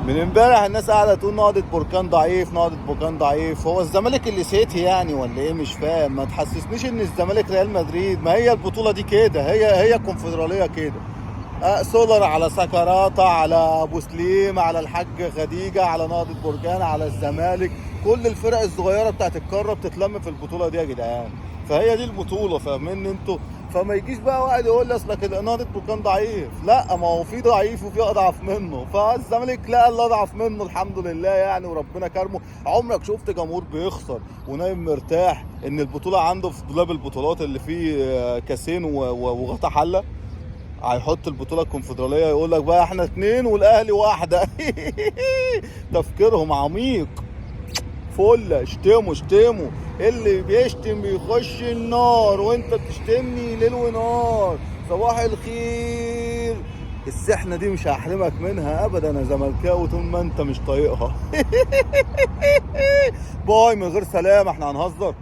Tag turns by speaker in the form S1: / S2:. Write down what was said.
S1: من امبارح الناس قاعده تقول نهضة بركان ضعيف، نهضة بركان ضعيف. هو الزمالك اللي سيتي يعني ولا ايه؟ مش فاهم. ما تحسسنيش ان الزمالك ريال مدريد. ما هي البطوله دي كده، هي الكونفدراليه كده. سولر على سكراته على ابو سليم على الحاج خديجه على نهضة بركان على الزمالك. كل الفرق الصغيره بتاعت القاره بتتلم في البطوله دي يا جدعان. فهي دي البطوله، فاهمين انتوا؟ فما يجيش بقى واحد يقول لي اصلك نهضة بركان ضعيف. لا، ما هو في ضعيف وفي اضعف منه. فالزمالك لا، اللي اضعف منه الحمد لله يعني، وربنا كرمه. عمرك شفت جمهور بيخسر ونايم مرتاح ان البطوله عنده في دولاب البطولات اللي فيه كاسين وغطا حله؟ هيحط البطوله الكونفدراليه يقول لك بقى احنا اتنين والاهلي واحده. تفكيرهم عميق. فل اشتموا اشتموا. اللي بيشتم بيخش النار، وانت بتشتمني ليل ونهار. صباح الخير. السحنه دي مش هحرمك منها ابدا يا زملكاوي طول ما انت مش طايقها. باي من غير سلام، احنا هنهزر.